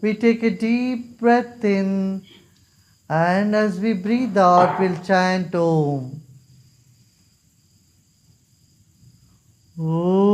We take a deep breath in, and as we breathe out, we'll chant Om. Om.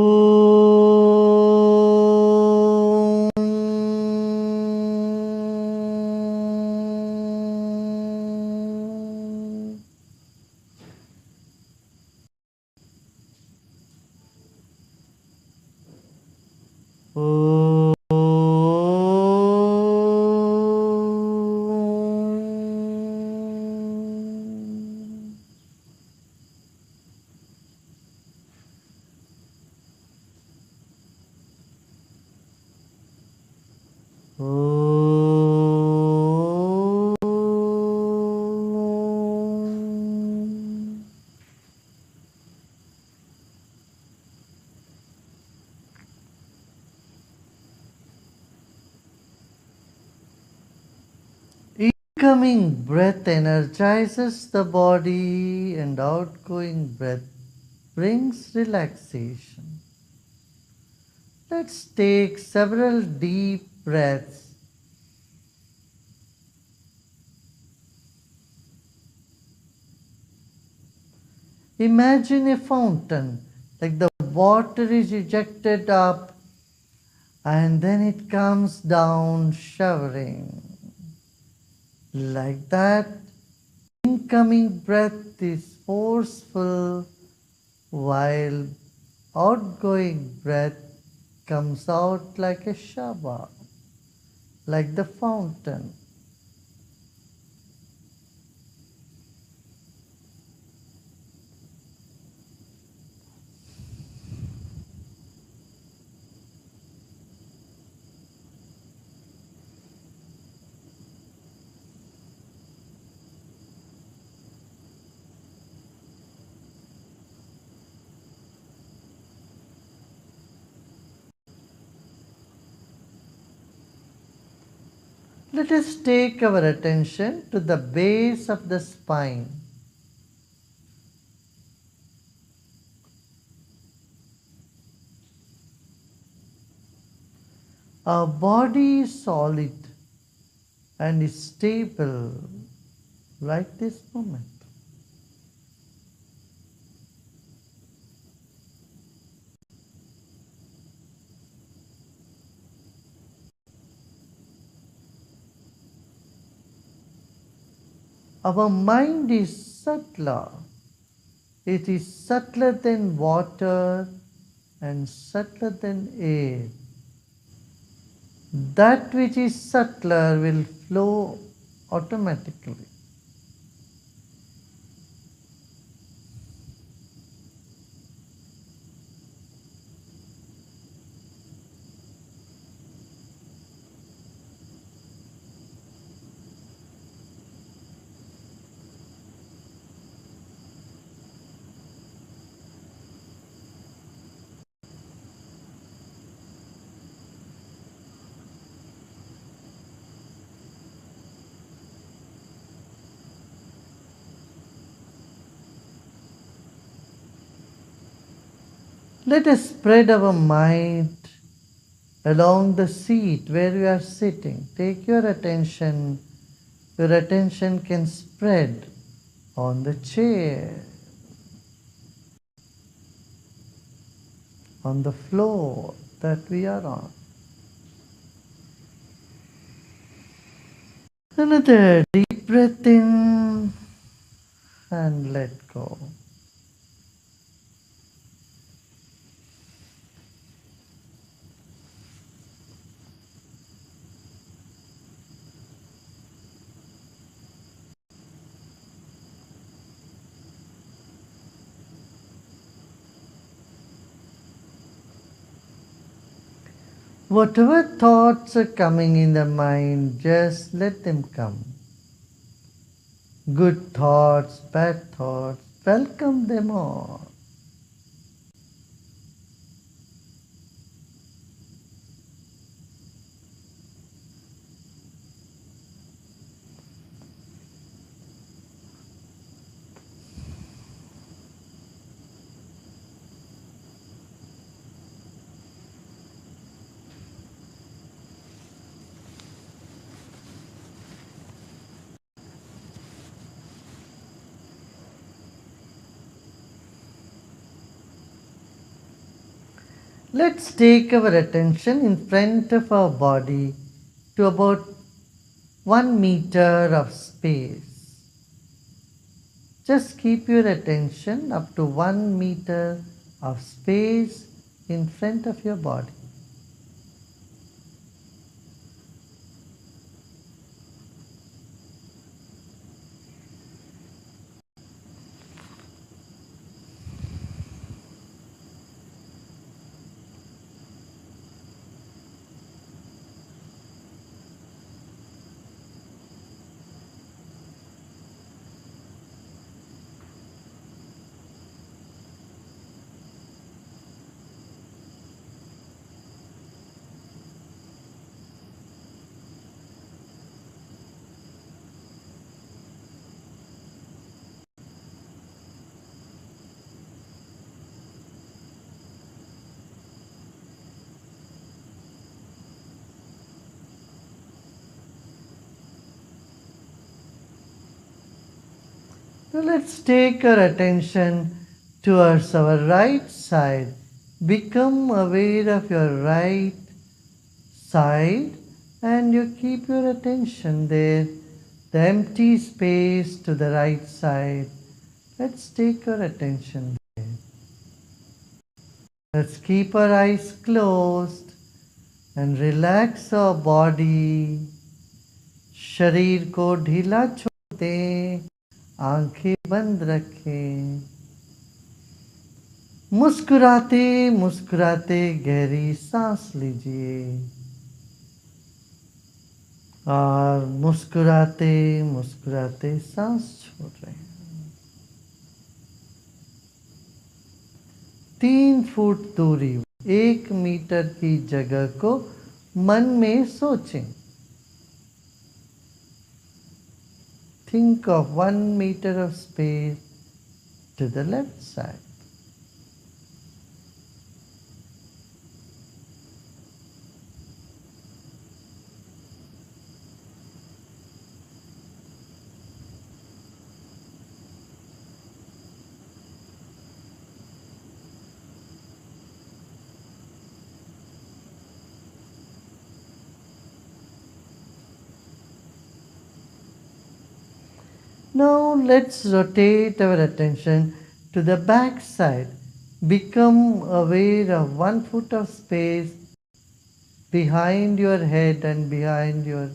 Incoming breath energizes the body, and outgoing breath brings relaxation. Let's take several deep breaths. Imagine a fountain, like the water is ejected up and then it comes down showering. Like that, incoming breath is forceful while outgoing breath comes out like a shower, like the fountain. Let us take our attention to the base of the spine. Our body is solid and is stable right this moment. Our mind is subtler. It is subtler than water and subtler than air. That which is subtler will flow automatically. Let us spread our mind along the seat where we are sitting. Take your attention. Your attention can spread on the chair, on the floor that we are on. Another deep breath in and let go. Whatever thoughts are coming in the mind, just let them come. Good thoughts, bad thoughts, welcome them all. Let's take our attention in front of our body to about 1 meter of space. Just keep your attention up to 1 meter of space in front of your body. Now let's take our attention towards our right side. Become aware of your right side and you keep your attention there. The empty space to the right side. Let's take our attention there. Let's keep our eyes closed and relax our body. शरीर को ढीला छोड़ दें, आंखें बंद रखें। मुस्कुराते मुस्कुराते गहरी सांस लीजिए और मुस्कुराते मुस्कुराते सांस छोड़ रहे हैं। 3 फुट दूरी 1 मीटर की जगह को मन में सोचें। Think of 1 meter of space to the left side. Now let's rotate our attention to the back side. Become aware of 1 foot of space behind your head and behind your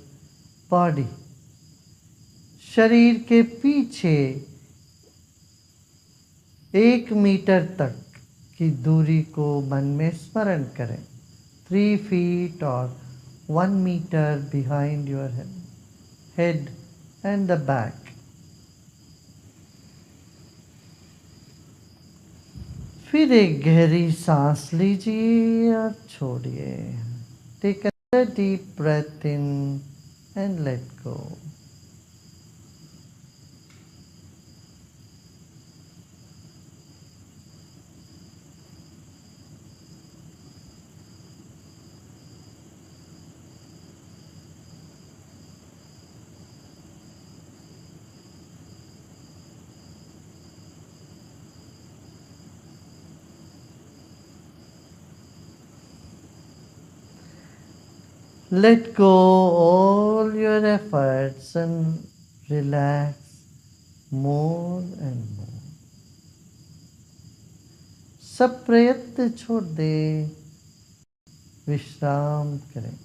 body. शरीर के पीछे 1 metre तक की दूरी को मन में स्मरण करें. 3 feet or 1 meter behind your head and the back. फिर एक गहरी सांस लीजिए और छोड़िए. Take another deep breath in and let go. Let go all your efforts and relax more and more. सब प्रयत्न छोड़ दे, विश्राम करें.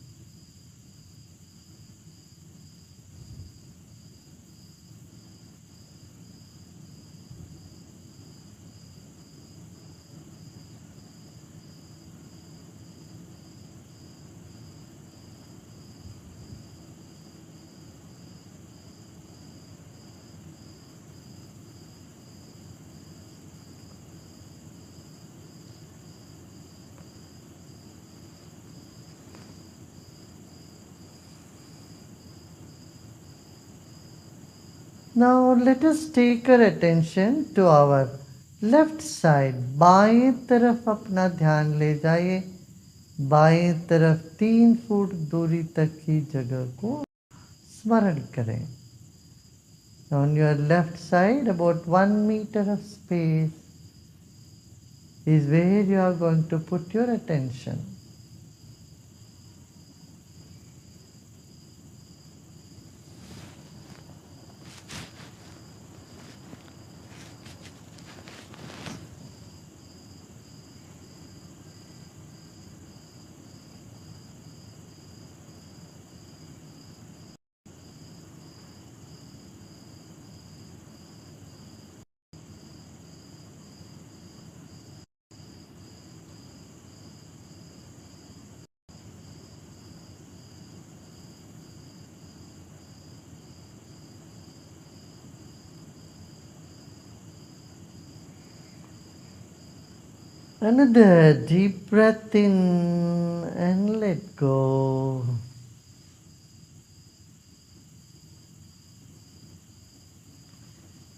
Now let us take our attention to our left side. बाएं तरफ अपना ध्यान ले जाइए. बाएं तरफ 3 फुट दूरी तक की जगह को स्मरण करें. On your left side, about 1 meter of space. is where you are going to put your attention. Another deep breath in and let go.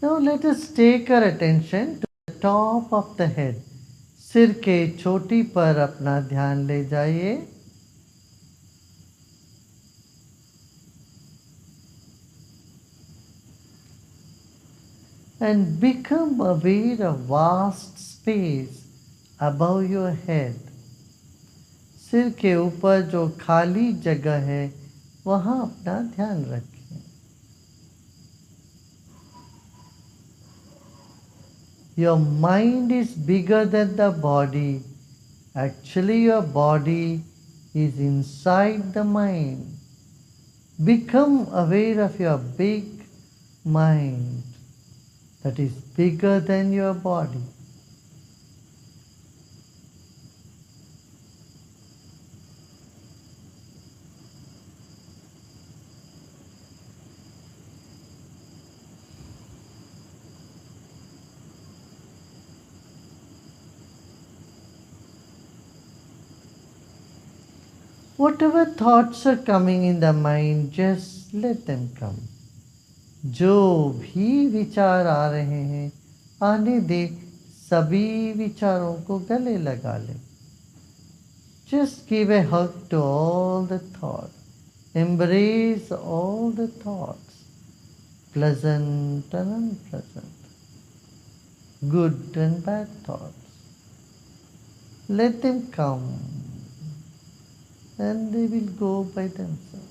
Now let us take our attention to the top of the head. सिर के चोटी पर अपना ध्यान ले जाइए. And become aware of vast space above your head. सिर के ऊपर जो खाली जगह है वहाँ अपना ध्यान रखें. Your mind is bigger than the body. Actually, your body is inside the mind. Become aware of your big mind that is bigger than your body. Whatever thoughts are coming in the mind, just let them come. जो भी विचार आ रहे हैं आने दे. सभी विचारों को गले लगा ले. Just give a hug to all the thoughts. Embrace all the thoughts, pleasant and unpleasant, good and bad thoughts. Let them come and they will go by themselves.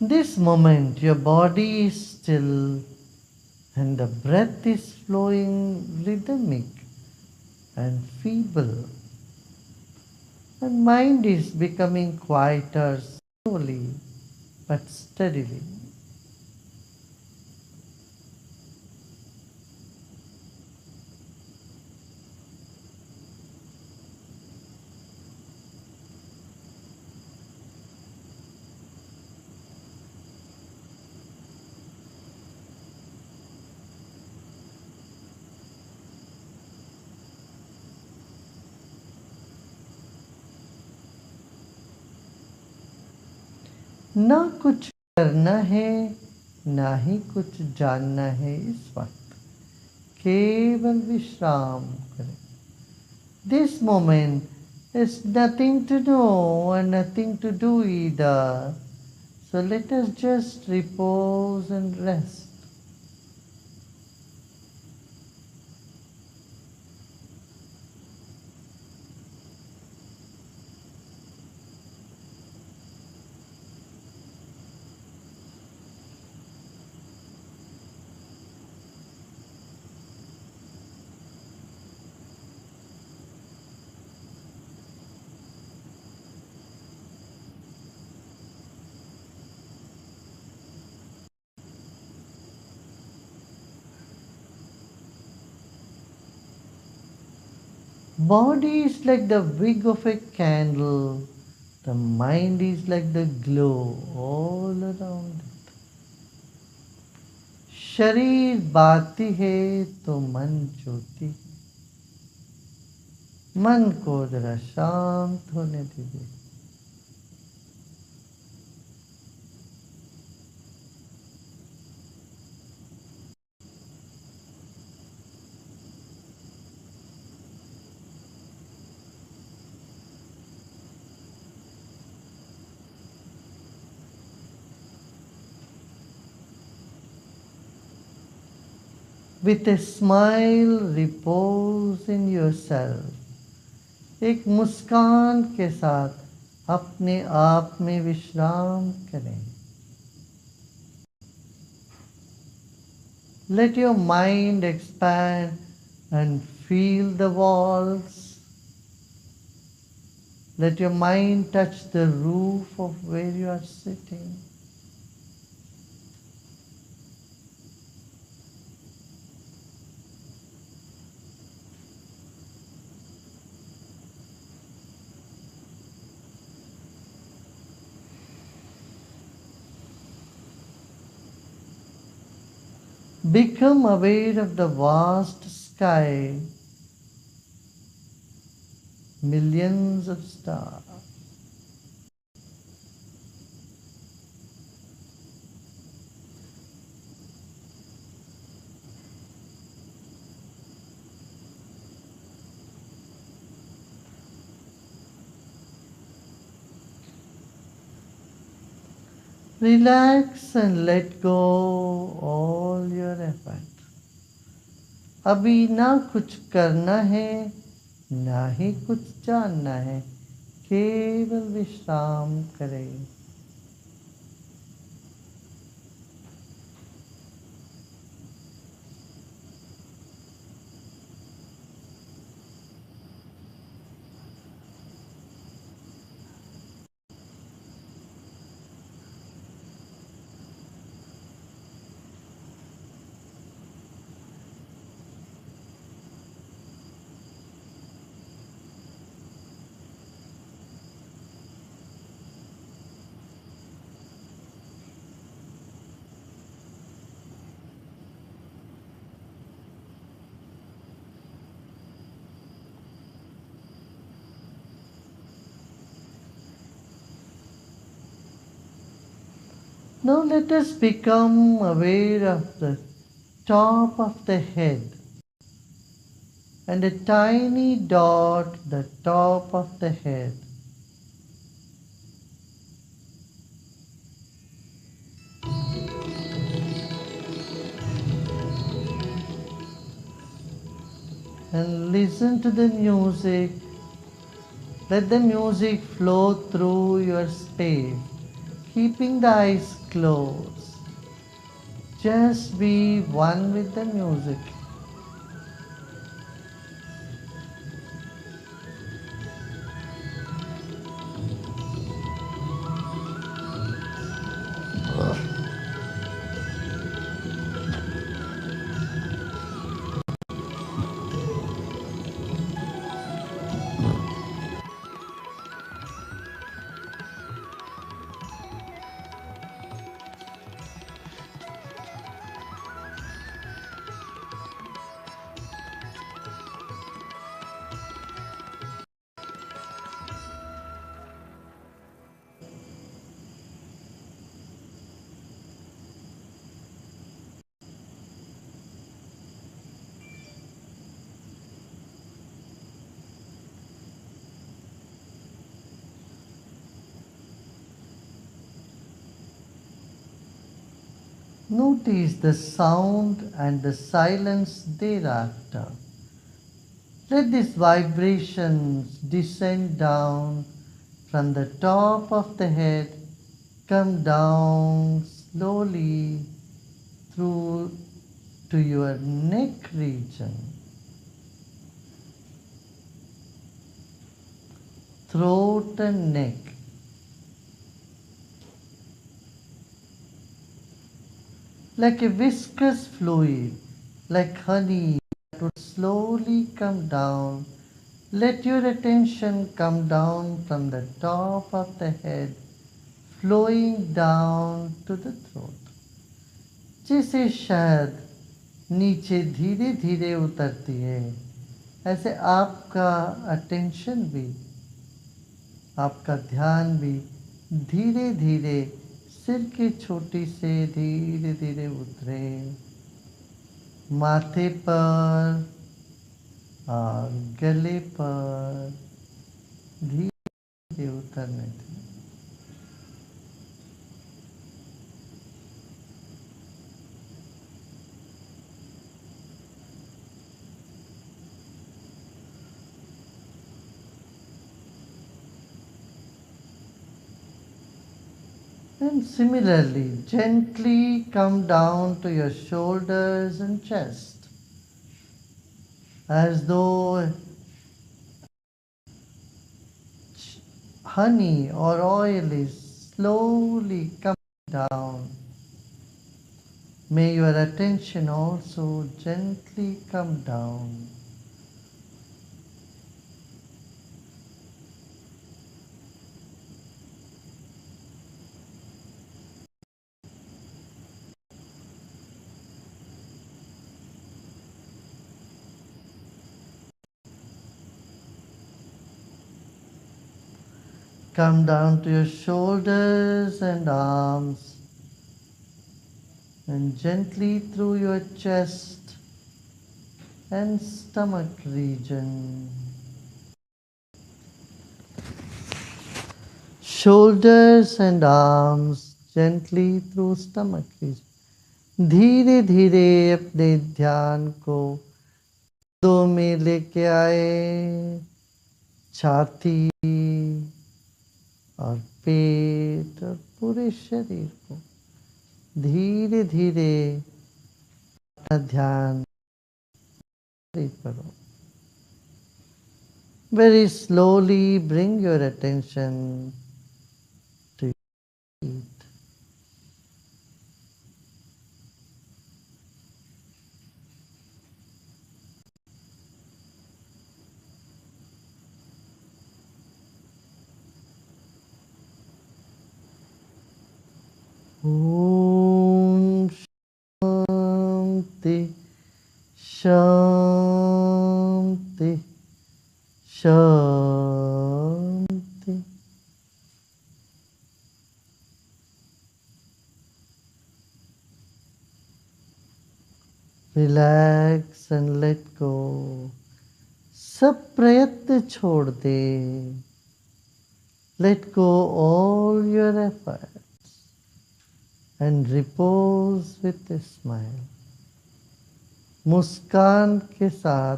This moment your body is still and the breath is flowing rhythmic and feeble, and mind is becoming quieter slowly but steadily. ना कुछ करना है ना ही कुछ जानना है. इस वक्त केवल विश्राम करें. This moment is nothing to know and nothing to do either. So let us just repose and rest. Body is like the wick of a candle. The mind is like the glow all around it. शरीर बाती है तो मन ज्योति है. मन को जरा शांत होने दीजिए. With a smile, repose in yourself. एक मुस्कान के साथ अपने आप में विश्राम करें. Let your mind expand and feel the walls. Let your mind touch the roof of where you are sitting. Become aware of the vast sky, millions of stars. Relax and let go all your effort. अभी ना कुछ करना है, ना ही कुछ जानना है, केवल विश्राम करें. Now let us become aware of the top of the head and a tiny dot the top of the head. And listen to the music. Let the music flow through your space, keeping the eyes closed. Just be one with the music. Notice the sound and the silence thereafter. Let these vibrations descend down from the top of the head, come down slowly through to your neck region, throat and neck. Like a viscous fluid, like honey that would slowly come down. Let your attention come down from the top of the head, flowing down to the throat. जैसे शहद नीचे धीरे धीरे उतरती है, ऐसे आपका attention भी, आपका ध्यान भी धीरे धीरे सिर की चोटी से धीरे धीरे उतरे, माथे पर और गले पर धीरे धीरे उतरने दें. And similarly, gently come down to your shoulders and chest, as though honey or oil is slowly coming down. May your attention also gently come down. Come down to your shoulders and arms, and gently through your chest and stomach region. Shoulders and arms gently through stomach region. धीरे धीरे अपने ध्यान को दो में लेके आए, छाती और पेट और पूरे शरीर को धीरे धीरे अपना ध्यान करो. Very slowly bring your attention to your feet. Om Shanti Shanti Shanti. Relax and let go. सब प्रयत्न छोड़ दे. Let go all your efforts and repose with a smile. मुस्कान के साथ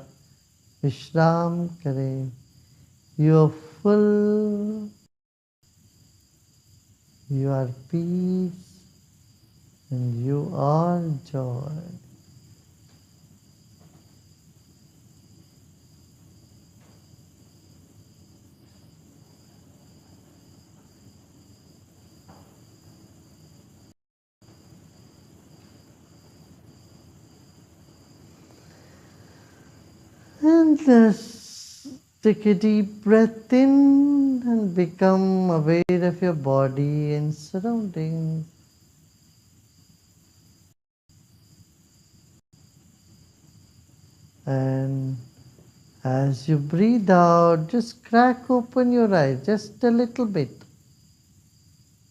विश्राम करें. You are full, you are peace, and you are joy. And just take a deep breath in and become aware of your body and surroundings. And as you breathe out, just crack open your eyes just a little bit,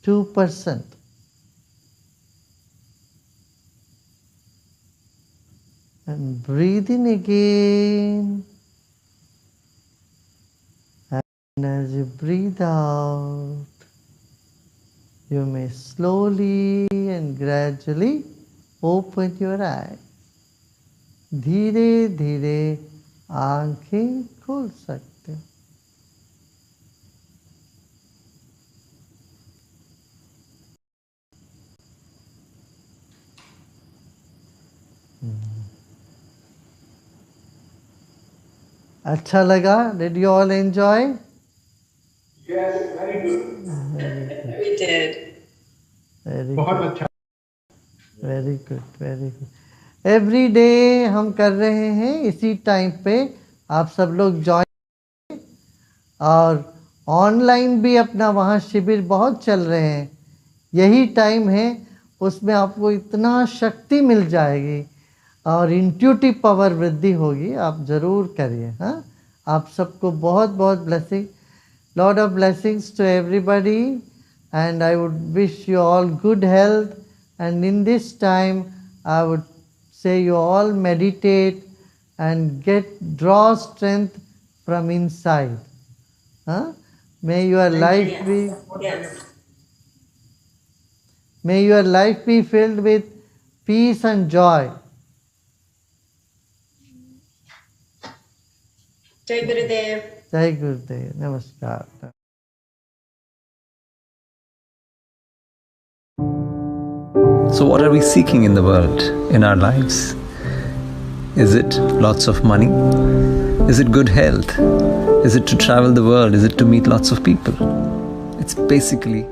2%. And breathe in again. And as you breathe out, you may slowly and gradually open your eyes. धीरे धीरे आंखें खोल सकते हो. अच्छा लगा? Did you all enjoy? Yes, very good. Very good. We did. Very बहुत good. अच्छा. Very good. Very good. Every day हम कर रहे हैं इसी टाइम पे. आप सब लोग ज्वाइन, और ऑनलाइन भी अपना वहाँ शिविर बहुत चल रहे हैं. यही टाइम है, उसमें आपको इतना शक्ति मिल जाएगी और इंट्यूटिव पावर वृद्धि होगी. आप ज़रूर करिए. हाँ, आप सबको बहुत बहुत blessing. Lot of blessings to everybody, and I would wish you all good health. And in this time, I would say you all meditate and draw strength from inside. Huh? May your life be Yes. may your life be filled with peace and joy. Jai Gurudev. Jai Gurudev. Namaskar. So what are we seeking in the world, in our lives? Is it lots of money? Is it good health? Is it to travel the world? Is it to meet lots of people? It's basically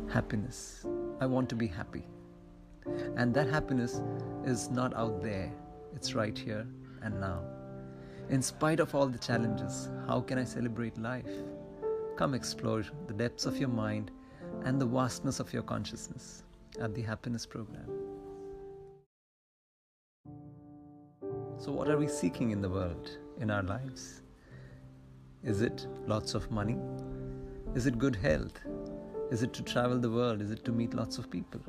happiness. I want to be happy. And that happiness is not out there. It's right here and now. In spite of all the challenges, how can I celebrate life? Come explore the depths of your mind and the vastness of your consciousness at the Happiness Program. So what are we seeking in the world, in our lives? Is it lots of money? Is it good health? Is it to travel the world? Is it to meet lots of people?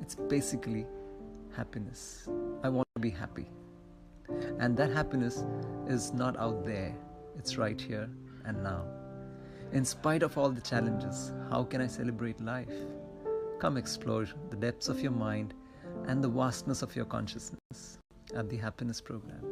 It's basically happiness. I want to be happy. And that happiness is not out there. It's right here and now. In spite of all the challenges, how can I celebrate life? Come explore the depths of your mind and the vastness of your consciousness at the Happiness Program.